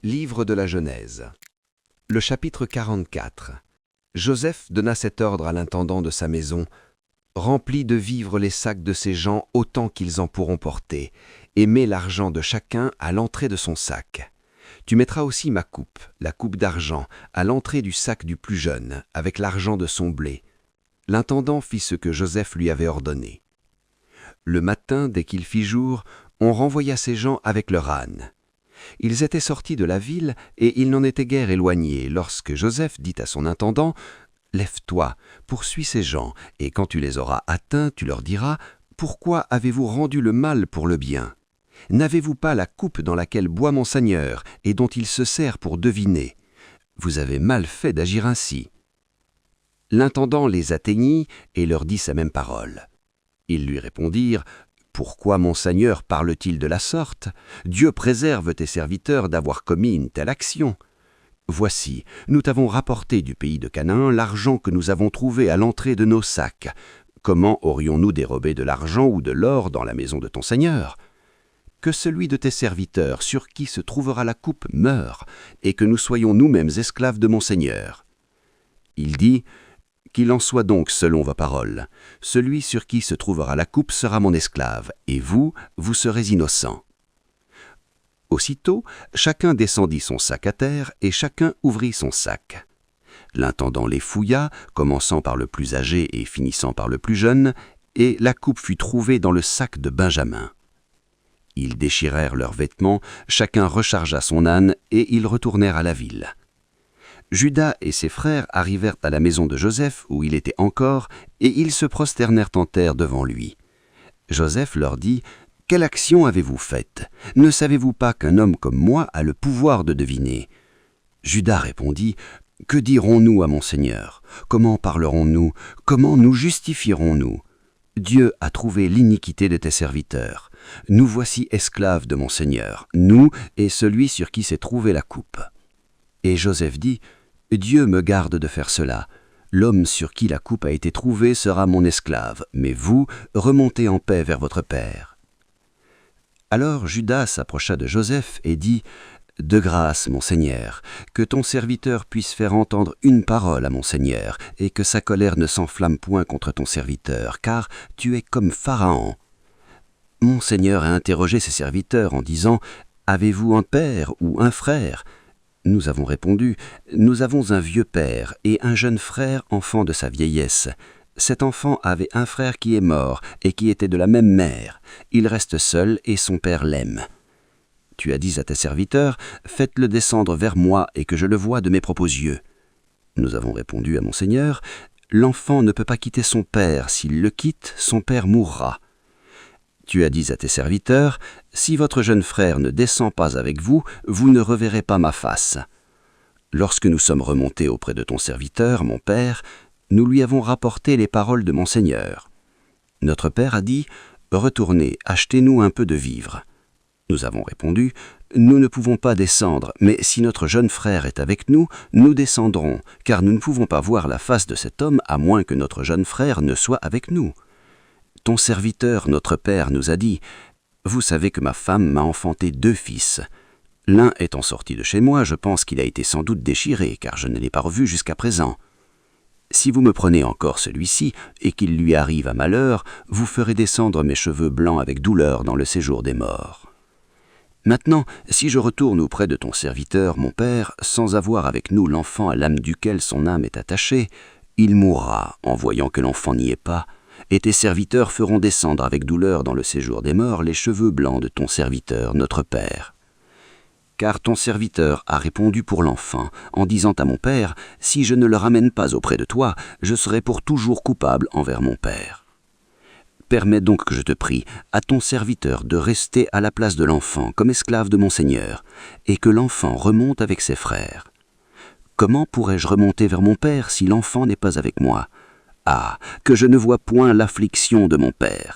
Livre de la Genèse. Le chapitre 44. Joseph donna cet ordre à l'intendant de sa maison: « Remplis de vivres les sacs de ces gens autant qu'ils en pourront porter, et mets l'argent de chacun à l'entrée de son sac. Tu mettras aussi ma coupe, la coupe d'argent, à l'entrée du sac du plus jeune, avec l'argent de son blé. » L'intendant fit ce que Joseph lui avait ordonné. Le matin, dès qu'il fit jour, on renvoya ces gens avec leur âne. Ils étaient sortis de la ville et ils n'en étaient guère éloignés lorsque Joseph dit à son intendant: « Lève-toi, poursuis ces gens, et quand tu les auras atteints, tu leur diras: Pourquoi avez-vous rendu le mal pour le bien? N'avez-vous pas la coupe dans laquelle boit mon Seigneur et dont il se sert pour deviner? Vous avez mal fait d'agir ainsi. » L'intendant les atteignit et leur dit ces mêmes paroles. Ils lui répondirent: « Pourquoi mon Seigneur parle-t-il de la sorte? Dieu préserve tes serviteurs d'avoir commis une telle action. Voici, nous t'avons rapporté du pays de Canaan l'argent que nous avons trouvé à l'entrée de nos sacs. Comment aurions-nous dérobé de l'argent ou de l'or dans la maison de ton Seigneur? Que celui de tes serviteurs sur qui se trouvera la coupe meure, et que nous soyons nous-mêmes esclaves de mon Seigneur. » Il dit: « Qu'il en soit donc selon vos paroles. Celui sur qui se trouvera la coupe sera mon esclave, et vous, vous serez innocents. » Aussitôt, chacun descendit son sac à terre, et chacun ouvrit son sac. L'intendant les fouilla, commençant par le plus âgé et finissant par le plus jeune, et la coupe fut trouvée dans le sac de Benjamin. Ils déchirèrent leurs vêtements, chacun rechargea son âne, et ils retournèrent à la ville. Juda et ses frères arrivèrent à la maison de Joseph, où il était encore, et ils se prosternèrent en terre devant lui. Joseph leur dit: « Quelle action avez-vous faite? Ne savez-vous pas qu'un homme comme moi a le pouvoir de deviner? » Juda répondit: « Que dirons-nous à mon Seigneur? Comment parlerons-nous? Comment nous justifierons-nous? Dieu a trouvé l'iniquité de tes serviteurs. Nous voici esclaves de mon Seigneur, nous et celui sur qui s'est trouvée la coupe. » Et Joseph dit: « Dieu me garde de faire cela. L'homme sur qui la coupe a été trouvée sera mon esclave, mais vous, remontez en paix vers votre père. » Alors Juda s'approcha de Joseph et dit: « De grâce, mon Seigneur, que ton serviteur puisse faire entendre une parole à mon Seigneur, et que sa colère ne s'enflamme point contre ton serviteur, car tu es comme Pharaon. » Mon Seigneur a interrogé ses serviteurs en disant: « Avez-vous un père ou un frère? » Nous avons répondu: « Nous avons un vieux père et un jeune frère enfant de sa vieillesse. Cet enfant avait un frère qui est mort et qui était de la même mère. Il reste seul et son père l'aime. Tu as dit à tes serviteurs: Faites-le descendre vers moi et que je le voie de mes propres yeux. » Nous avons répondu à mon Seigneur: « L'enfant ne peut pas quitter son père. S'il le quitte, son père mourra. » Tu as dit à tes serviteurs: « Si votre jeune frère ne descend pas avec vous, vous ne reverrez pas ma face. » Lorsque nous sommes remontés auprès de ton serviteur, mon père, nous lui avons rapporté les paroles de mon Seigneur. Notre père a dit: « Retournez, achetez-nous un peu de vivres. » Nous avons répondu: « Nous ne pouvons pas descendre, mais si notre jeune frère est avec nous, nous descendrons, car nous ne pouvons pas voir la face de cet homme à moins que notre jeune frère ne soit avec nous. Ton serviteur, notre père, nous a dit: « Vous savez que ma femme m'a enfanté 2 fils. L'un étant sorti de chez moi, je pense qu'il a été sans doute déchiré, car je ne l'ai pas revu jusqu'à présent. Si vous me prenez encore celui-ci, et qu'il lui arrive un malheur, vous ferez descendre mes cheveux blancs avec douleur dans le séjour des morts. Maintenant, si je retourne auprès de ton serviteur, mon père, sans avoir avec nous l'enfant à l'âme duquel son âme est attachée, il mourra en voyant que l'enfant n'y est pas, et tes serviteurs feront descendre avec douleur dans le séjour des morts les cheveux blancs de ton serviteur, notre père. Car ton serviteur a répondu pour l'enfant, en disant à mon père: Si je ne le ramène pas auprès de toi, je serai pour toujours coupable envers mon père. Permets donc, que je te prie, à ton serviteur de rester à la place de l'enfant comme esclave de mon Seigneur, et que l'enfant remonte avec ses frères. Comment pourrais-je remonter vers mon père si l'enfant n'est pas avec moi? Ah, que je ne vois point l'affliction de mon père.